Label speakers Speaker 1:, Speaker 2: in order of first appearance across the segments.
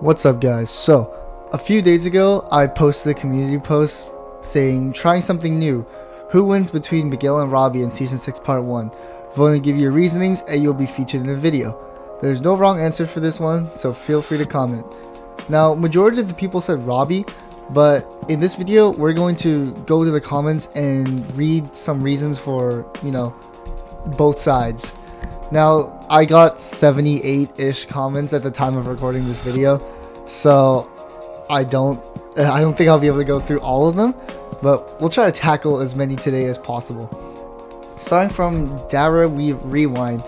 Speaker 1: What's up, guys? So, a few days ago, I posted a community post saying, trying something new. Who wins between Miguel and Robby in Season 6 Part 1? Vote and give your reasonings and you'll be featured in a video. There's no wrong answer for this one, so feel free to comment. Now, majority of the people said Robby, but in this video, we're going to go to the comments and read some reasons for, both sides. Now, I got 78-ish comments at the time of recording this video, so I don't think I'll be able to go through all of them, but we'll try to tackle as many today as possible. Starting from Dara Rewind.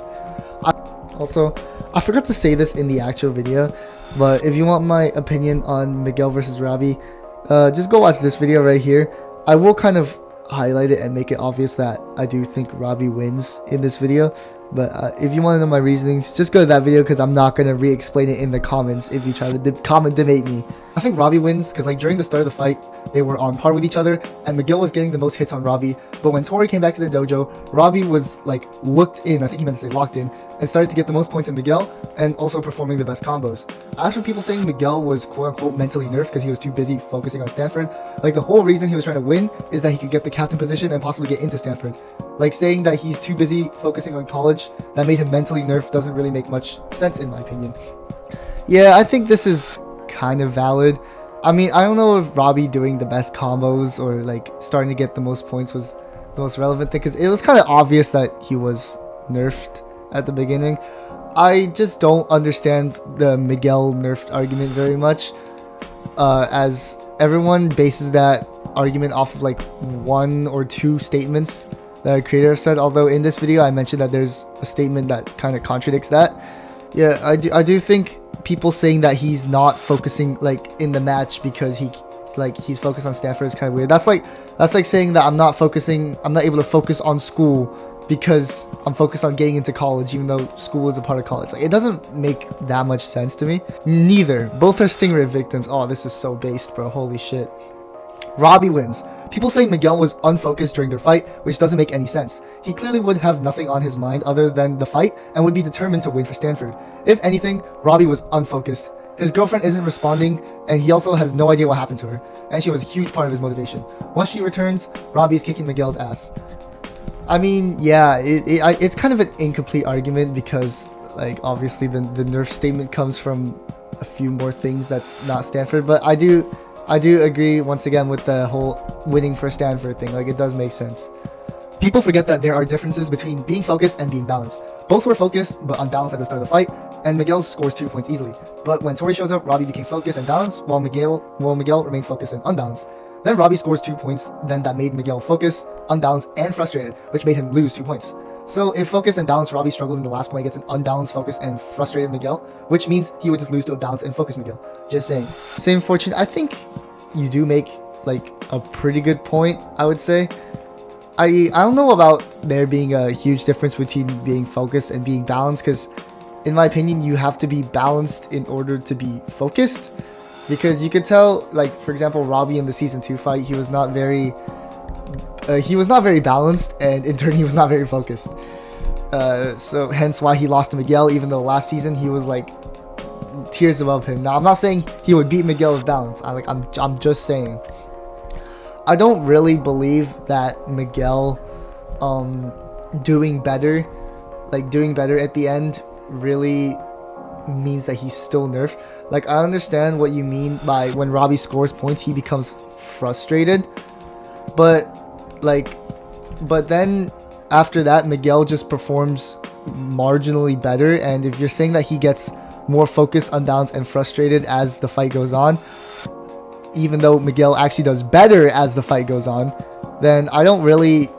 Speaker 1: I forgot to say this in the actual video, but if you want my opinion on Miguel versus Robby, just go watch this video right here. I will kind of highlight it and make it obvious that I do think Robby wins in this video. But if you want to know my reasonings, just go to that video because I'm not going to re-explain it in the comments if you try to comment debate me. I think Robby wins because during the start of the fight, they were on par with each other and Miguel was getting the most hits on Robby. But when Tori came back to the dojo, Robby was looked in, I think he meant to say locked in, and started to get the most points in Miguel and also performing the best combos. As for people saying Miguel was quote-unquote mentally nerfed because he was too busy focusing on Stanford, the whole reason he was trying to win is that he could get the captain position and possibly get into Stanford. Saying that he's too busy focusing on college that made him mentally nerfed doesn't really make much sense in my opinion. Yeah, I think this is kind of valid. I mean, I don't know if Robby doing the best combos or starting to get the most points was the most relevant thing, because it was kind of obvious that he was nerfed at the beginning. I just don't understand the Miguel nerfed argument very much, as everyone bases that argument off of one or two statements that a creator said, although in this video I mentioned that there's a statement that kind of contradicts that. Yeah, I do think people saying that he's not focusing in the match because he's focused on Stanford is kind of weird. That's like saying that I'm not able to focus on school because I'm focused on getting into college even though school is a part of college. It doesn't make that much sense to me. Neither. Both are Stingray victims. Oh, this is so based, bro. Holy shit. Robby wins. People saying Miguel was unfocused during their fight, which doesn't make any sense. He clearly would have nothing on his mind other than the fight and would be determined to win for Stanford. If anything, Robby was unfocused. His girlfriend isn't responding, and he also has no idea what happened to her, and she was a huge part of his motivation. Once she returns, Robby is kicking Miguel's ass. I mean, yeah, it's kind of an incomplete argument because, obviously the nerf statement comes from a few more things that's not Stanford, but I do agree once again with the whole winning for Stanford thing. It does make sense. People forget that there are differences between being focused and being balanced. Both were focused but unbalanced at the start of the fight, and Miguel scores 2 points easily. But when Tori shows up, Robby became focused and balanced, while Miguel remained focused and unbalanced. Then Robby scores 2 points, then that made Miguel focused, unbalanced, and frustrated, which made him lose 2 points. So if focused and balanced Robby struggled in the last point against an unbalanced, focused, and frustrated Miguel, which means he would just lose to a balanced and focused Miguel. Just saying. Same fortune. I think you do make a pretty good point, I would say. I don't know about there being a huge difference between being focused and being balanced, because in my opinion you have to be balanced in order to be focused, because you could tell for example Robby in the season 2 fight, he was not very balanced, and in turn he was not very focused, so hence why he lost to Miguel, even though last season he was tiers above him. Now I'm not saying he would beat Miguel with balance. I'm just saying I don't really believe that Miguel doing better at the end really means that he's still nerfed. I understand what you mean by when Robby scores points he becomes frustrated, but then after that Miguel just performs marginally better, and if you're saying that he gets more focused, unbalanced, and frustrated as the fight goes on, even though Miguel actually does better as the fight goes on, then I don't really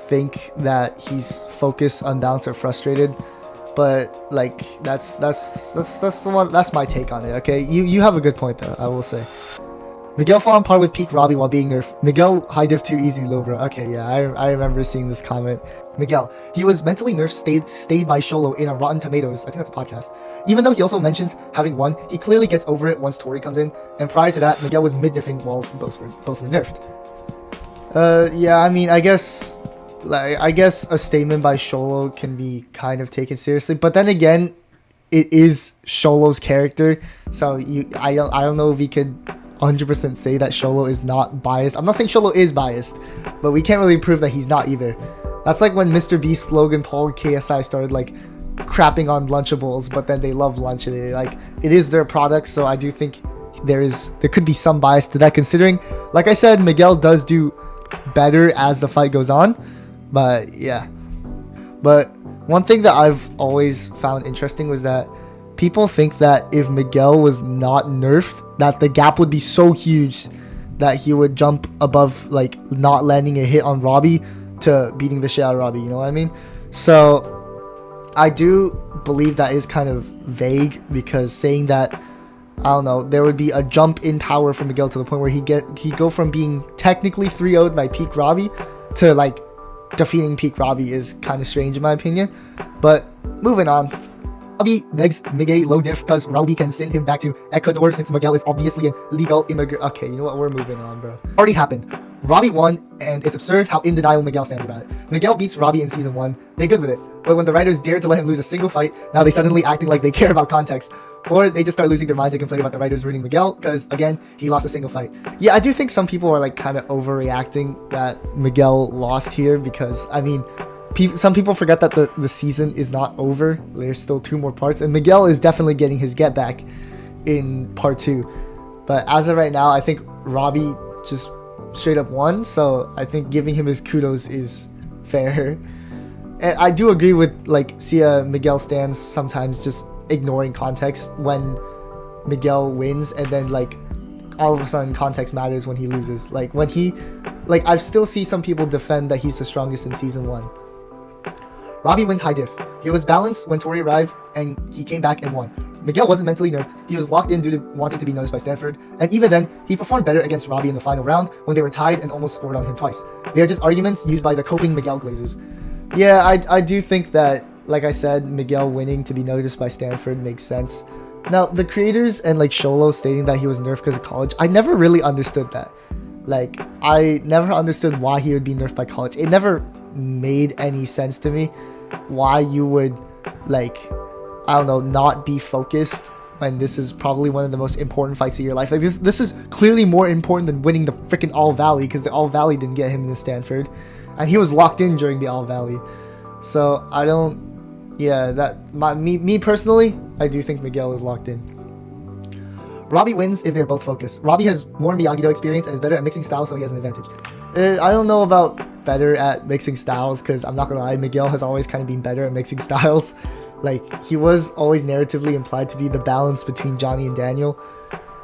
Speaker 1: think that he's focused, unbalanced, or frustrated. But that's my take on it. Okay, you have a good point though, I will say. Miguel fell on par with peak Robby while being nerfed. Miguel high diff too easy, low bro. Okay, yeah, I remember seeing this comment. Miguel, he was mentally nerfed, stayed by Sholo in a Rotten Tomatoes. I think that's a podcast. Even though he also mentions having won, he clearly gets over it once Tori comes in. And prior to that, Miguel was mid-diffing while both were nerfed. Yeah, I mean, I guess a statement by Sholo can be kind of taken seriously. But then again, it is Sholo's character. So I don't know if we could 100% say that Sholo is not biased. I'm not saying Sholo is biased, but we can't really prove that he's not either. That's like when Mr. Beast, Logan Paul, and KSI started like crapping on Lunchables, but then they love lunch and it is their product. So I do think there could be some bias to that, considering, like I said, Miguel does do better as the fight goes on. But yeah. But one thing that I've always found interesting was that people think that if Miguel was not nerfed, that the gap would be so huge that he would jump above like not landing a hit on Robby to beating the shit out of Robby, you know what I mean? So I do believe that is kind of vague, because saying that, I don't know, there would be a jump in power for Miguel to the point where he go from being technically 3-0'd by peak Robby to like defeating peak Robby is kind of strange in my opinion. But moving on. Robby negs Miguel low diff because Robby can send him back to Ecuador since Miguel is obviously an illegal immigrant. Okay, you know what? We're moving on, bro. Already happened. Robby won, and it's absurd how in denial Miguel stands about it. Miguel beats Robby in season 1. They good with it. But when the writers dared to let him lose a single fight, now they suddenly acting like they care about context. Or they just start losing their minds and complain about the writers ruining Miguel because, again, he lost a single fight. Yeah, I do think some people are like kind of overreacting that Miguel lost here because, I mean, some people forget that the season is not over. There's still 2 more parts, and Miguel is definitely getting his get back in part 2. But as of right now, I think Robby just straight up won, so I think giving him his kudos is fair. And I do agree with like Miguel stands sometimes just ignoring context when Miguel wins, and then like all of a sudden context matters when he loses. Like when he, like I still see some people defend that he's the strongest in season 1. Robby wins high diff. He was balanced when Tori arrived, and he came back and won. Miguel wasn't mentally nerfed. He was locked in due to wanting to be noticed by Stanford, and even then, he performed better against Robby in the final round when they were tied and almost scored on him twice. They are just arguments used by the coping Miguel glazers. Yeah, I do think that, like I said, Miguel winning to be noticed by Stanford makes sense. Now, the creators and like Sholo stating that he was nerfed because of college, I never really understood that. Like, I never understood why he would be nerfed by college. It never made any sense to me why you would, like, I don't know, not be focused when this is probably one of the most important fights of your life. Like, this is clearly more important than winning the freaking All Valley, because the All Valley didn't get him into Stanford, and he was locked in during the All Valley. So I don't, yeah, me personally, I do think Miguel is locked in. Robby wins if they're both focused. Robby has more Miyagi-Do experience and is better at mixing styles, so he has an advantage. I don't know about better at mixing styles, because I'm not gonna lie, Miguel has always kind of been better at mixing styles. Like, he was always narratively implied to be the balance between Johnny and Daniel.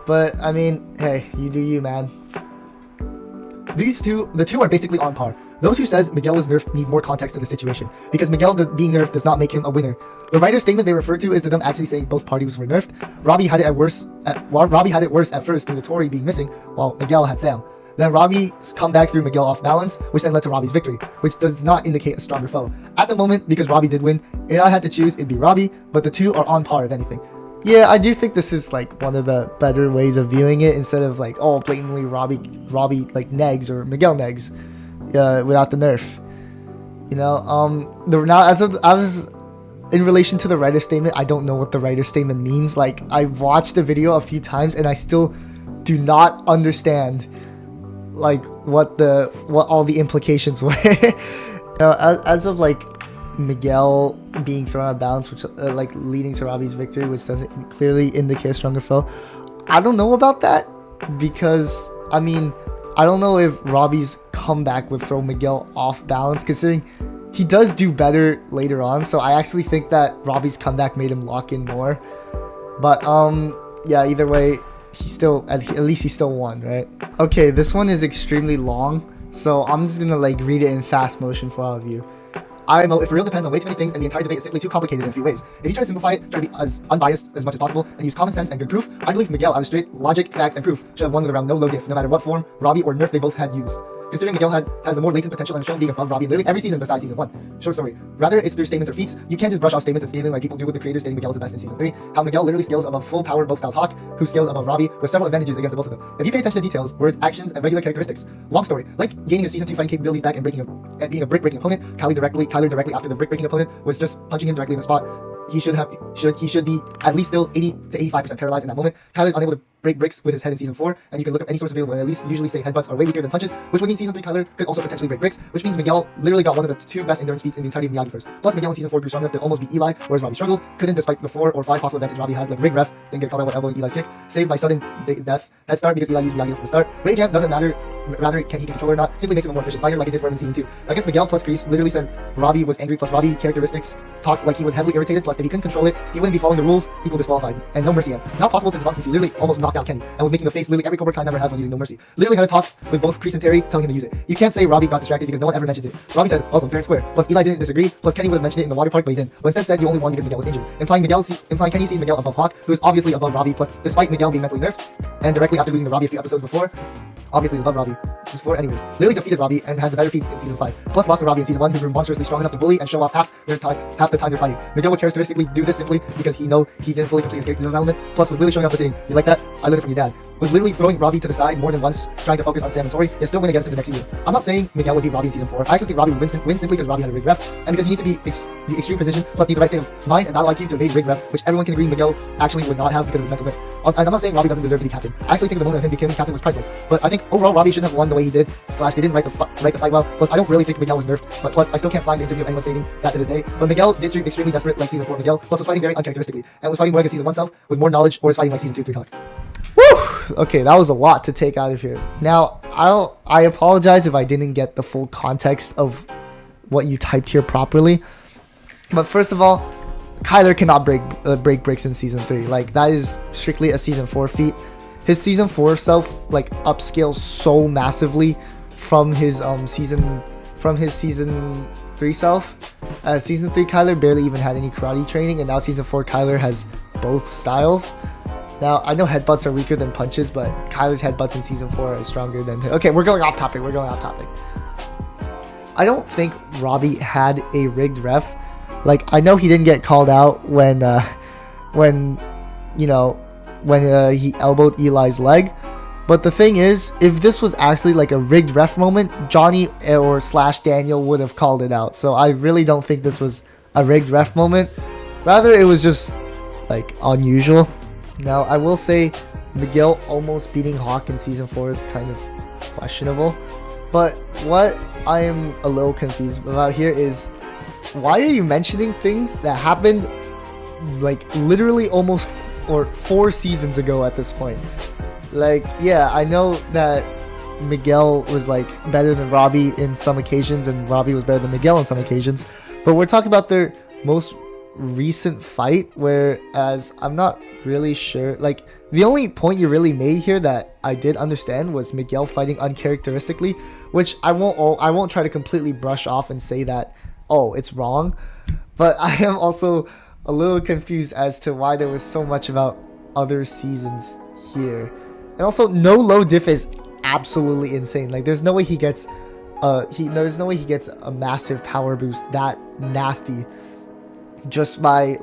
Speaker 1: But, I mean, hey, you do you, man. The two are basically on par. Those who says Miguel was nerfed need more context to the situation, because Miguel being nerfed does not make him a winner. The writer's statement they refer to is to them actually saying both parties were nerfed. Robby had it worse at first due to Tori being missing, while Miguel had Sam. Then Robby's comeback threw Miguel off balance, which then led to Robby's victory, which does not indicate a stronger foe. At the moment, because Robby did win, if I had to choose, it'd be Robby, but the two are on par if anything. Yeah, I do think this is like one of the better ways of viewing it, instead of like, oh, blatantly Robby like negs or Miguel negs without the nerf. You know, in relation to the writer's statement, I don't know what the writer's statement means. Like, I watched the video a few times and I still do not understand like what all the implications were. As of like Miguel being thrown out of balance, which like leading to Robby's victory, which doesn't clearly indicate a stronger foe. I don't know about that, because I mean, I don't know if Robby's comeback would throw Miguel off balance, considering he does do better later on. So I actually think that Robby's comeback made him lock in more. But yeah, either way, at least he still won, right? Okay, this one is extremely long, so I'm just gonna like read it in fast motion for all of you. IMO, if real depends on way too many things and the entire debate is simply too complicated in a few ways. If you try to simplify it, try to be as unbiased as much as possible, and use common sense and good proof, I believe Miguel, out of straight logic, facts, and proof, should have won with around no low diff, no matter what form, Robby or nerf they both had used. Considering Miguel has the more latent potential and shown being above Robby in literally every season besides season 1. Short story. Rather, it's through statements or feats. You can't just brush off statements and scaling like people do with the creators stating Miguel is the best in season 3. How Miguel literally scales above full power both styles Hawk, who scales above Robby, with several advantages against the both of them. If you pay attention to details, words, actions, and regular characteristics. Long story. Like gaining a season 2 fighting capabilities back and being a brick breaking opponent, Kyler directly after the brick breaking opponent was just punching him directly in the spot. he should be at least still 80 to 85% paralyzed in that moment. Kyler's unable to break bricks with his head in season 4, and you can look up any source available and at least usually say headbutts are way weaker than punches, which would mean season 3 Kyler could also potentially break bricks, which means Miguel literally got one of the 2 best endurance feats in the entirety of Miyagi first. Plus Miguel in season 4 grew strong enough to almost beat Eli, whereas Robby struggled, couldn't despite the 4 or 5 possible advantage Robby had, like rig ref, didn't get called out with elbow and Eli's kick, saved by sudden death, head start because Eli used Miyagi from the start. Rage Amp doesn't matter, rather he can control or not, simply makes him a more efficient fighter like it did for him in season 2. Against Miguel plus Kreese literally said Robby was angry, plus Robby characteristics talked like he was heavily irritated, plus if he couldn't control it, he wouldn't be following the rules, equal disqualified, and no mercy amp. Not possible to debunk since he literally almost knocked out Kenny, and was making the face literally every Cobra Kai member has when using no mercy. Literally had a talk with both Kreese and Terry telling him to use it. You can't say Robby got distracted because no one ever mentions it. Robby said, welcome, fair and square. Plus Eli didn't disagree, plus Kenny would have mentioned it in the water park but he didn't. But instead said you only won because Miguel was injured. Implying Kenny sees Miguel above Hawk, who is obviously above Robby, plus despite Miguel being mentally nerfed, and directly after losing to Robby a few episodes before, obviously is above Robby. Just 4 anyways. Literally defeated Robby and had the better feats in season 5. Plus lost to Robby in season 1, who grew monstrously strong enough to bully and show off half the time they're fighting. Miguel would characteristically do this simply because he didn't fully complete his character development. Plus was literally showing up and saying, you like that? I learned it from your dad. Was literally throwing Robby to the side more than once, trying to focus on Sam and Tori, yet still win against him the next season. I'm not saying Miguel would beat Robby in season 4. I actually think Robby would win simply because Robby had a rig ref, and because you need to be the extreme position, plus need the right state of mind and battle IQ to evade rig ref, which everyone can agree Miguel actually would not have because of his mental myth. And I'm not saying Robby doesn't deserve to be captain. I actually think the moment of him becoming captain was priceless. But I think overall Robby shouldn't have won the way he did. / they didn't write the fight well. Plus I don't really think Miguel was nerfed. But plus I still can't find the interview of anyone stating that to this day. But Miguel did stream extremely desperate like season 4 Miguel. Plus was fighting very uncharacteristically and was fighting more like a season 1 self with more knowledge, or was fighting like season 2 3 Hawk. Woo! Okay, that was a lot to take out of here. Now I apologize if I didn't get the full context of what you typed here properly. But first of all, Kyler cannot break bricks in season 3. Like that is strictly a season 4 feat. His season 4 self like upscales so massively from his season 3 self. Season 3 Kyler barely even had any karate training, and now season 4 Kyler has both styles. Now I know headbutts are weaker than punches, but Kyler's headbutts in season 4 are stronger than. Okay, we're going off topic. I don't think Robby had a rigged ref. Like I know he didn't get called out when he elbowed Eli's leg. But the thing is, if this was actually like a rigged ref moment, Johnny or / Daniel would have called it out. So I really don't think this was a rigged ref moment. Rather, it was just like unusual. Now, I will say Miguel almost beating Hawk in season 4 is kind of questionable. But what I am a little confused about here is, why are you mentioning things that happened like literally almost 4 seasons ago at this point? Like, yeah, I know that Miguel was like better than Robby in some occasions and Robby was better than Miguel on some occasions, but we're talking about their most recent fight, whereas I'm not really sure. Like, the only point you really made here that I did understand was Miguel fighting uncharacteristically, which I won't try to completely brush off and say that, oh, it's wrong, but I am also a little confused as to why there was so much about other seasons here. And also, no low diff is absolutely insane. Like, there's no way he gets a massive power boost that nasty just by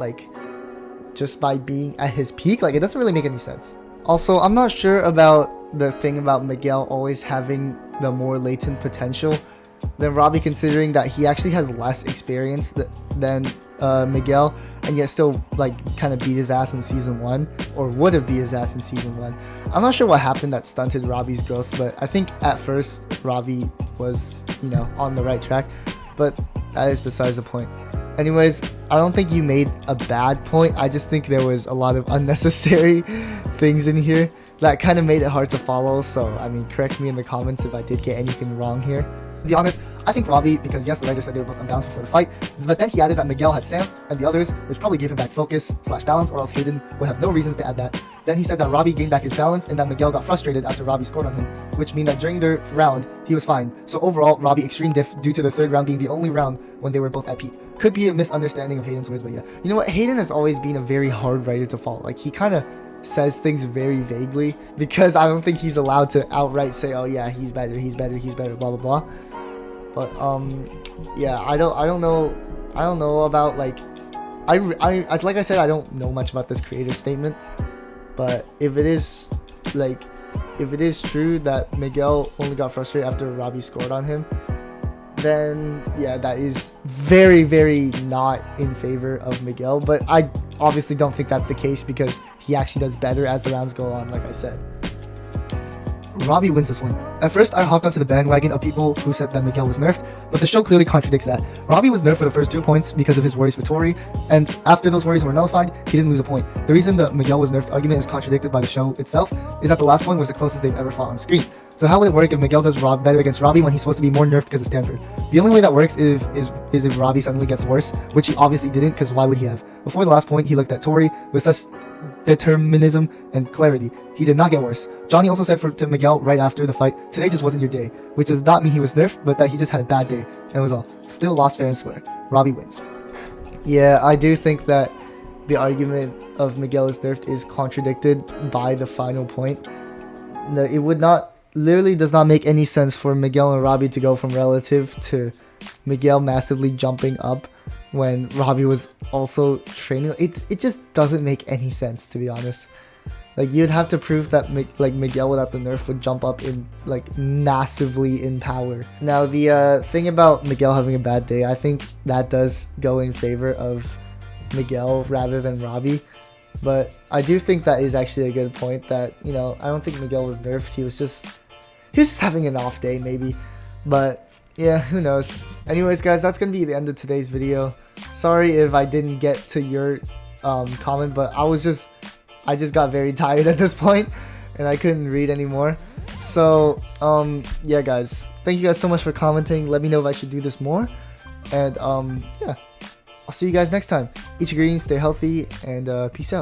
Speaker 1: being at his peak. Like, it doesn't really make any sense. Also, I'm not sure about the thing about Miguel always having the more latent potential than Robby, considering that he actually has less experience than Miguel, and yet still like kind of beat his ass in season 1, or would have beat his ass in season 1. I'm not sure what happened that stunted Robby's growth, but I think at first Robby was, on the right track, but that is besides the point. Anyways, I don't think you made a bad point. I just think there was a lot of unnecessary things in here that kind of made it hard to follow. So, I mean, correct me in the comments if I did get anything wrong here. To be honest, I think Robby, because yes, the writer said they were both unbalanced before the fight, but then he added that Miguel had Sam and the others, which probably gave him back focus / balance, or else Hayden would have no reasons to add that. Then he said that Robby gained back his balance and that Miguel got frustrated after Robby scored on him, which means that during their round, he was fine. So overall, Robby extreme diff due to the third round being the only round when they were both at peak. Could be a misunderstanding of Hayden's words, but yeah. You know what? Hayden has always been a very hard writer to follow. Like, he kind of says things very vaguely, because I don't think he's allowed to outright say, oh yeah, he's better, blah blah blah. But yeah, I don't know about like like I said, I don't know much about this creator statement, but if it is true that Miguel only got frustrated after Robby scored on him, then yeah, that is very, very not in favor of Miguel. But I obviously don't think that's the case because he actually does better as the rounds go on, like I said. Robby wins this one. At first, I hopped onto the bandwagon of people who said that Miguel was nerfed, but the show clearly contradicts that. Robby was nerfed for the first 2 points because of his worries for Tori, and after those worries were nullified, he didn't lose a point. The reason the Miguel was nerfed argument is contradicted by the show itself is that the last point was the closest they've ever fought on screen. So how would it work if Miguel does better against Robby when he's supposed to be more nerfed because of Stanford? The only way that works is if Robby suddenly gets worse, which he obviously didn't, because why would he have? Before the last point, he looked at Tori with such determinism and clarity. He did not get worse. Johnny also said to Miguel right after the fight, "Today just wasn't your day," which does not mean he was nerfed, but that he just had a bad day, and was all. Still lost fair and square. Robby wins. Yeah, I do think that the argument of Miguel is nerfed is contradicted by the final point. No, it would not, literally does not make any sense for Miguel and Robby to go from relative to Miguel massively jumping up when Robby was also training. It just doesn't make any sense, to be honest. Like, you'd have to prove that Miguel without the nerf would jump up in like massively in power. Now the thing about Miguel having a bad day, I think that does go in favor of Miguel rather than Robby. But I do think that is actually a good point, that, you know, I don't think Miguel was nerfed. He was just having an off day maybe. But yeah, who knows. Anyways, guys, that's gonna be the end of today's video. Sorry if I didn't get to your comment, but I just got very tired at this point and I couldn't read anymore. So yeah, guys, thank you guys so much for commenting. Let me know if I should do this more, and yeah, I'll see you guys next time. Eat your greens, stay healthy, and peace out.